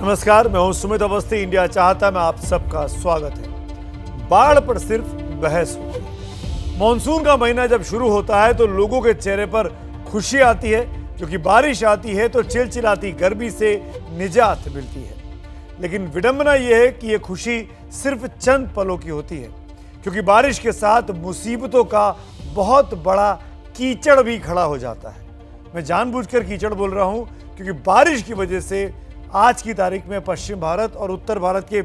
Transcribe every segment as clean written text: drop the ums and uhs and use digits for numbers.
नमस्कार, मैं हूं सुमित अवस्थी। इंडिया चाहता में आप सबका स्वागत है। बाढ़ पर सिर्फ बहस होती है। मॉनसून का महीना जब शुरू होता है तो लोगों के चेहरे पर खुशी आती है, क्योंकि बारिश आती है तो चिलचिलाती गर्मी से निजात मिलती है। लेकिन विडंबना यह है कि यह खुशी सिर्फ चंद पलों की होती है, क्योंकि बारिश के साथ मुसीबतों का बहुत बड़ा कीचड़ भी खड़ा हो जाता है। मैं जानबूझकर कीचड़ बोल रहा हूं, क्योंकि बारिश की वजह से आज की तारीख में पश्चिम भारत और उत्तर भारत के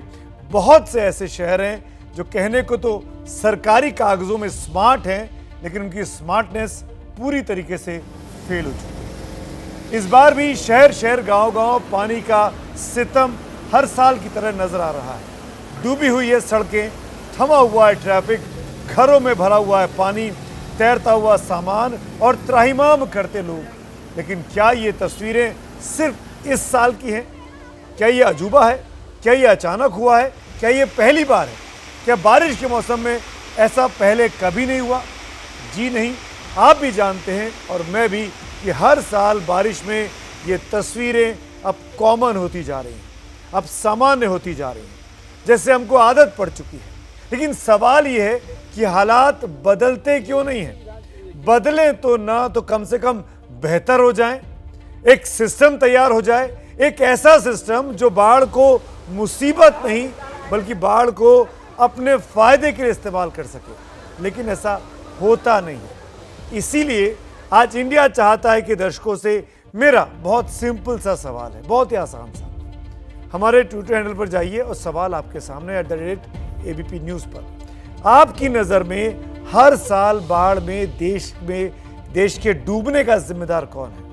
बहुत से ऐसे शहर हैं जो कहने को तो सरकारी कागजों में स्मार्ट हैं, लेकिन उनकी स्मार्टनेस पूरी तरीके से फेल हो चुकी है। इस बार भी शहर शहर गांव-गांव पानी का सितम हर साल की तरह नजर आ रहा है। डूबी हुई है सड़कें, थमा हुआ है ट्रैफिक, घरों में भरा हुआ है पानी, तैरता हुआ सामान और त्राहिमाम करते लोग। लेकिन क्या ये तस्वीरें सिर्फ इस साल की हैं? क्या ये अजूबा है? क्या ये अचानक हुआ है? क्या ये पहली बार है? क्या बारिश के मौसम में ऐसा पहले कभी नहीं हुआ? जी नहीं, आप भी जानते हैं और मैं भी कि हर साल बारिश में ये तस्वीरें अब कॉमन होती जा रही हैं, अब सामान्य होती जा रही हैं, जैसे हमको आदत पड़ चुकी है। लेकिन सवाल ये है कि हालात बदलते क्यों नहीं हैं? बदलें तो ना तो कम से कम बेहतर हो जाएं, एक सिस्टम तैयार हो जाए, एक ऐसा सिस्टम जो बाढ़ को मुसीबत नहीं बल्कि बाढ़ को अपने फायदे के लिए इस्तेमाल कर सके। लेकिन ऐसा होता नहीं है। इसीलिए आज इंडिया चाहता है कि दर्शकों से मेरा बहुत सिंपल सा सवाल है, बहुत ही आसान सा। हमारे ट्विटर हैंडल पर जाइए और सवाल आपके सामने @ABP न्यूज़ पर। आपकी नज़र में हर साल बाढ़ में देश के डूबने का जिम्मेदार कौन है?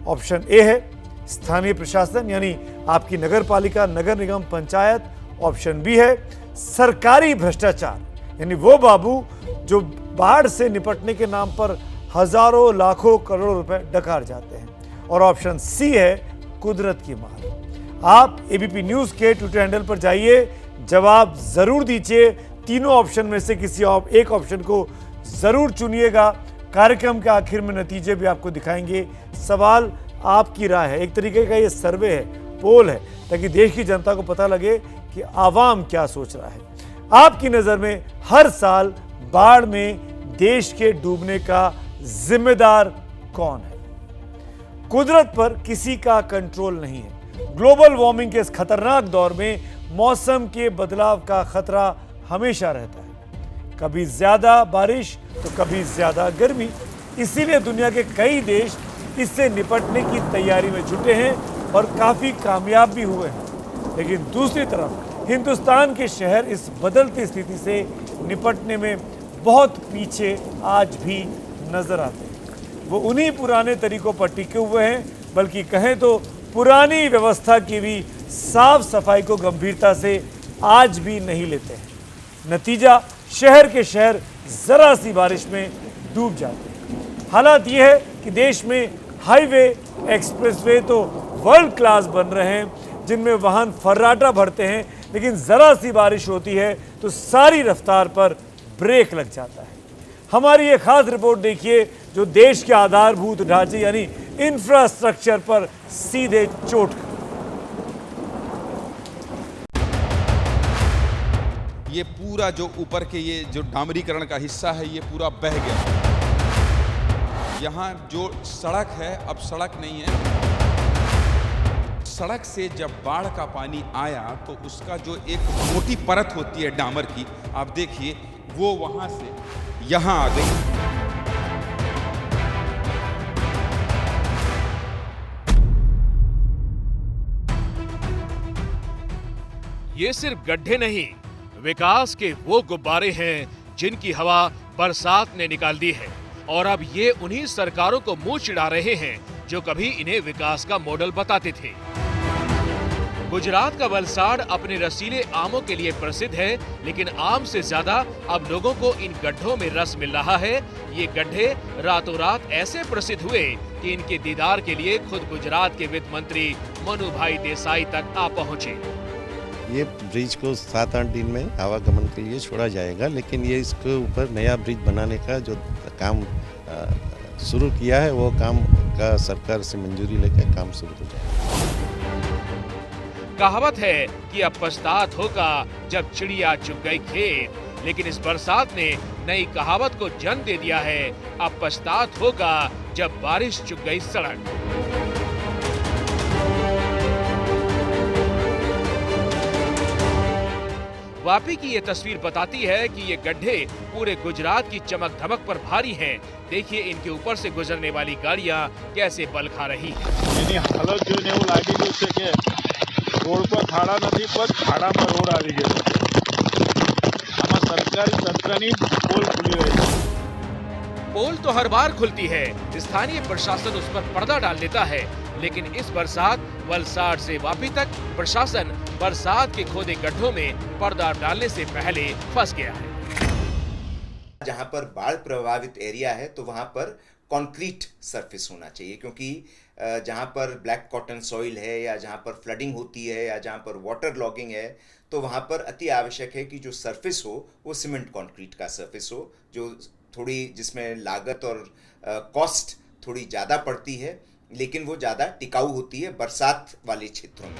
ऑप्शन ए है स्थानीय प्रशासन, यानी आपकी नगर पालिका, नगर निगम, पंचायत। ऑप्शन बी है सरकारी भ्रष्टाचार, यानी वो बाबू जो बाढ़ से निपटने के नाम पर हजारों लाखों करोड़ों रुपए डकार जाते हैं। और ऑप्शन सी है कुदरत की मार। आप ABP न्यूज़ के ट्विटर हैंडल पर जाइए, जवाब जरूर दीजिए। तीनों ऑप्शन में से किसी एक ऑप्शन को जरूर चुनिएगा। कार्यक्रम के आखिर में नतीजे भी आपको दिखाएंगे। सवाल आपकी राय है, एक तरीके का ये सर्वे है, पोल है, ताकि देश की जनता को पता लगे कि आवाम क्या सोच रहा है। आपकी नज़र में हर साल बाढ़ में देश के डूबने का जिम्मेदार कौन है? कुदरत पर किसी का कंट्रोल नहीं है। ग्लोबल वार्मिंग के इस खतरनाक दौर में मौसम के बदलाव का खतरा हमेशा रहता है। कभी ज्यादा बारिश तो कभी ज्यादा गर्मी। इसीलिए दुनिया के कई देश इससे निपटने की तैयारी में जुटे हैं और काफी कामयाब भी हुए हैं। लेकिन दूसरी तरफ हिंदुस्तान के शहर इस बदलती स्थिति से निपटने में बहुत पीछे आज भी नजर आते हैं। वो उन्हीं पुराने तरीकों पर टिके हुए हैं, बल्कि कहें तो पुरानी व्यवस्था की भी साफ सफाई को गंभीरता से आज भी नहीं लेते हैं। नतीजा, शहर के शहर जरा सी बारिश में डूब जाते हैं। हालात ये है कि देश में हाईवे, एक्सप्रेसवे तो वर्ल्ड क्लास बन रहे हैं, जिनमें वाहन फर्राटा भरते हैं, लेकिन जरा सी बारिश होती है तो सारी रफ्तार पर ब्रेक लग जाता है। हमारी ये खास रिपोर्ट देखिए, जो देश के आधारभूत ढांचे यानी इंफ्रास्ट्रक्चर पर सीधे चोट। ये पूरा जो ऊपर के ये जो डामरीकरण का हिस्सा है, ये पूरा बह गया। यहाँ जो सड़क है अब सड़क नहीं है। सड़क से जब बाढ़ का पानी आया तो उसका जो एक मोटी परत होती है डामर की, आप देखिए वो वहाँ से यहाँ आ गई। ये सिर्फ गड्ढे नहीं, विकास के वो गुब्बारे हैं जिनकी हवा बरसात ने निकाल दी है। और अब ये उन्हीं सरकारों को मुंह चिढ़ा रहे हैं जो कभी इन्हें विकास का मॉडल बताते थे। गुजरात का वलसाड़ अपने रसीले आमों के लिए प्रसिद्ध है, लेकिन आम से ज्यादा अब लोगों को इन गड्ढों में रस मिल रहा है। ये गड्ढे रातों रात ऐसे प्रसिद्ध हुए कि इनके दीदार के लिए खुद गुजरात के वित्त मंत्री मनुभाई देसाई तक आ पहुंचे। ये ब्रिज को 7-8 दिन में आवागमन के लिए छोड़ा जाएगा, लेकिन ये इसके ऊपर नया ब्रिज बनाने का जो काम शुरू किया है वो काम का सरकार से मंजूरी लेकर काम शुरू हो जाएगा। कहावत है कि अब पछतात होगा जब चिड़िया चुग गई खेत, लेकिन इस बरसात ने नई कहावत को जन्म दे दिया है। अब पछतात होगा जब बारिश चुग गई सड़क। वापी की ये तस्वीर बताती है कि ये गड्ढे पूरे गुजरात की चमक धमक पर भारी हैं। देखिए इनके ऊपर से गुजरने वाली गाड़ियां कैसे बल खा रही हैं। એની હાલત જોઈને એવું લાગી રહ્યું છે કે રોડ પર ખાડા નથી પણ ખાડામાં રોડ આવી ગયો છે. આમાં સરકારી તંત્રની પોલ ખુલી રહી છે. पोल तो हर बार खुलती है, स्थानीय प्रशासन उस पर पर्दा डाल देता है, लेकिन इस बरसात वलसाड से वापी तक प्रशासन बरसात के खोदे गड्ढों में पर्दा डालने से पहले फंस गया है। जहां पर बाढ़ प्रभावित एरिया है तो वहां पर कंक्रीट सरफेस होना चाहिए, क्योंकि जहां पर ब्लैक कॉटन सॉइल है या जहां पर फ्लडिंग होती है या जहां पर वाटर लॉगिंग है तो वहां पर अति आवश्यक है कि जो सरफेस हो वो सीमेंट कंक्रीट का सरफेस हो, जो थोड़ी जिसमें लागत और कॉस्ट थोड़ी ज़्यादा पड़ती है, लेकिन वो ज़्यादा टिकाऊ होती है बरसात वाले क्षेत्रों में।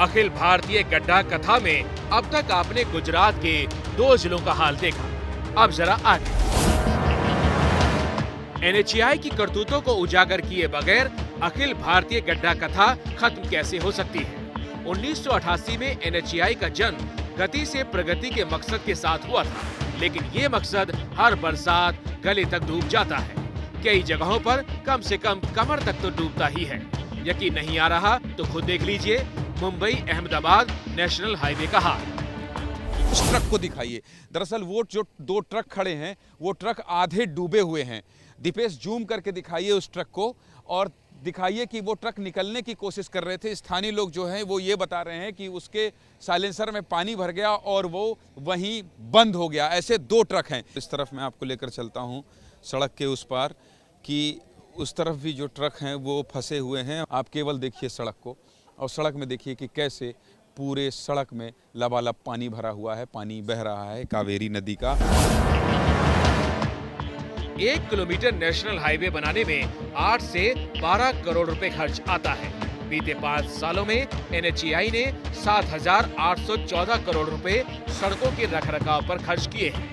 अखिल भारतीय गड्ढा कथा में अब तक आपने गुजरात के 2 जिलों का हाल देखा, अब जरा आगे। NHAI की करतूतों को उजागर किए बगैर अखिल भारतीय गड्ढा कथा खत्म कैसे हो सकती है? 1988 में NHAI का जन्म गति से प्रगति के मकसद के साथ हुआ था, लेकिन ये मकसद हर बरसात गले तक डूब जाता है। कई जगहों पर कम से कम कमर तक तो डूबता ही है। यकीन नहीं आ रहा तो खुद देख लीजिए मुंबई अहमदाबाद नेशनल हाईवे का हाल। उस ट्रक को दिखाइए। दरअसल वो जो 2 ट्रक खड़े हैं वो ट्रक आधे डूबे हुए हैं। दीपेश जूम करके दिखाइए उस ट्रक को और दिखाइए कि वो ट्रक निकलने की कोशिश कर रहे थे। स्थानीय लोग जो हैं वो ये बता रहे हैं कि उसके साइलेंसर में पानी भर गया और वो वहीं बंद हो गया। ऐसे 2 ट्रक हैं। इस तरफ मैं आपको लेकर चलता हूँ सड़क के उस पार, कि उस तरफ भी जो ट्रक हैं वो फंसे हुए हैं। आप केवल देखिए सड़क को, और सड़क में देखिए कि कैसे पूरे सड़क में लबालब पानी भरा हुआ है, पानी बह रहा है कावेरी नदी का। 1 किलोमीटर नेशनल हाईवे बनाने में 8 से 12 करोड़ रुपए खर्च आता है। बीते 5 सालों में NHAI ने 7,814 करोड़ रुपए सड़कों के रखरखाव पर खर्च किए हैं।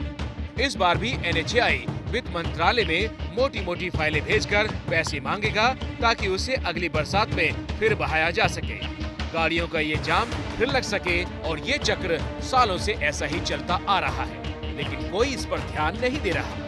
इस बार भी NHAI वित्त मंत्रालय में मोटी मोटी फाइलें भेजकर पैसे मांगेगा, ताकि उसे अगली बरसात में फिर बहाया जा सके, गाड़ियों का ये जाम फिर लग सके। और ये चक्र सालों से ऐसा ही चलता आ रहा है, लेकिन कोई इस पर ध्यान नहीं दे रहा।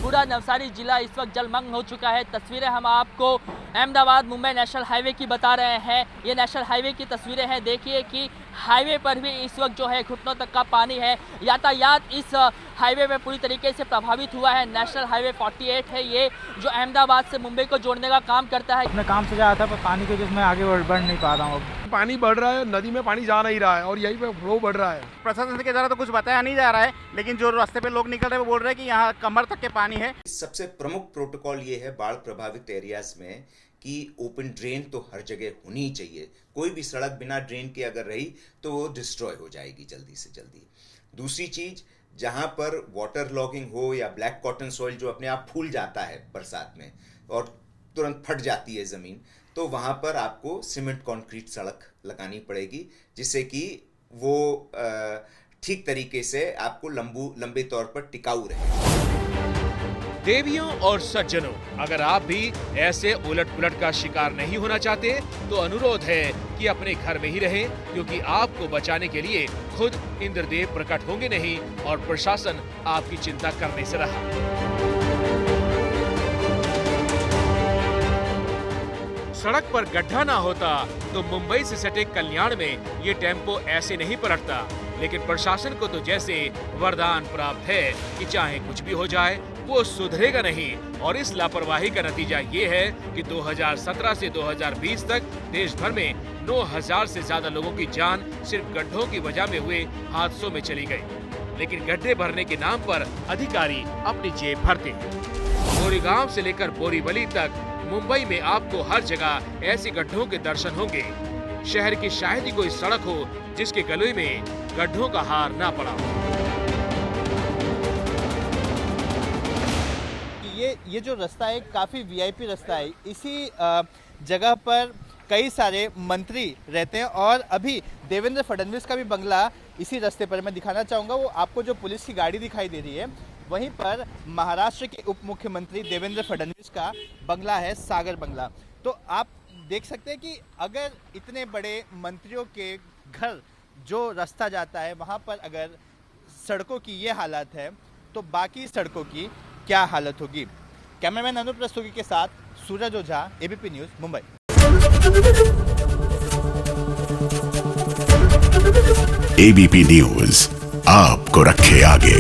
पूरा नवसारी जिला इस वक्त जलमग्न हो चुका है। तस्वीरें हम आपको अहमदाबाद मुंबई नेशनल हाईवे की बता रहे हैं। ये नेशनल हाईवे की तस्वीरें हैं। देखिए कि हाईवे पर भी इस वक्त जो है घुटनों तक का पानी है। यातायात इस हाईवे में पूरी तरीके से प्रभावित हुआ है। नेशनल हाईवे 48 है ये, जो अहमदाबाद से मुंबई को जोड़ने का काम करता है। अपने काम से जा रहा था पर पानी की वजह से मैं आगे बढ़ नहीं पा रहा हूँ। पानी बढ़ रहा है, नदी में पानी जा नहीं रहा है और यहीं पे फ्लो बढ़ रहा है। प्रशासन के द्वारा तो कुछ बताया नहीं जा रहा है, लेकिन जो रास्ते पे लोग निकल रहे हैं वो बोल रहे हैं कि यहाँ कमर तक के पानी है। सबसे प्रमुख प्रोटोकॉल ये है बाढ़ प्रभावित एरियाज में कि ओपन ड्रेन तो हर जगह होनी ही चाहिए। कोई भी सड़क बिना ड्रेन के अगर रही तो वो डिस्ट्रॉय हो जाएगी जल्दी से जल्दी। दूसरी चीज, जहां पर वाटर लॉगिंग हो या ब्लैक कॉटन सॉइल जो अपने आप फूल जाता है बरसात में और तुरंत फट जाती है ज़मीन, तो वहाँ पर आपको सीमेंट कंक्रीट सड़क लगानी पड़ेगी, जिससे कि वो ठीक तरीके से आपको लंबे तौर पर टिकाऊ रहे। देवियों और सज्जनों, अगर आप भी ऐसे उलट पुलट का शिकार नहीं होना चाहते तो अनुरोध है कि अपने घर में ही रहें, क्योंकि आपको बचाने के लिए खुद इंद्रदेव प्रकट होंगे नहीं और प्रशासन आपकी चिंता करने से रहा। सड़क पर गड्ढा ना होता तो मुंबई से सटे कल्याण में ये टेम्पो ऐसे नहीं पलटता, लेकिन प्रशासन को तो जैसे वरदान प्राप्त है कि चाहे कुछ भी हो जाए वो सुधरेगा नहीं। और इस लापरवाही का नतीजा ये है कि 2017 से 2020 तक देश भर में 9,000 से ज्यादा लोगों की जान सिर्फ गड्ढों की वजह में हुए हादसों में चली गई। लेकिन गड्ढे भरने के नाम पर अधिकारी अपनी जेब भरते हैं। गोरेगांव से लेकर बोरीवली तक मुंबई में आपको हर जगह ऐसे गड्ढों के दर्शन होंगे। शहर की शायद ही कोई सड़क हो जिसके गले में गड्ढों का हार ना पड़ा हो। ये जो रास्ता है काफ़ी वीआईपी रास्ता है। इसी जगह पर कई सारे मंत्री रहते हैं और अभी देवेंद्र फडणवीस का भी बंगला इसी रास्ते पर मैं दिखाना चाहूँगा। वो आपको जो पुलिस की गाड़ी दिखाई दे रही है वहीं पर महाराष्ट्र के उप मुख्यमंत्री देवेंद्र फडणवीस का बंगला है, सागर बंगला। तो आप देख सकते हैं कि अगर इतने बड़े मंत्रियों के घर जो रास्ता जाता है वहाँ पर अगर सड़कों की ये हालत है तो बाकी सड़कों की क्या हालत होगी। कैमरामैन अनुप रस्तोगी के साथ Suraj Ojha, ABP news, Mumbai. ABP news आपको रखे आगे।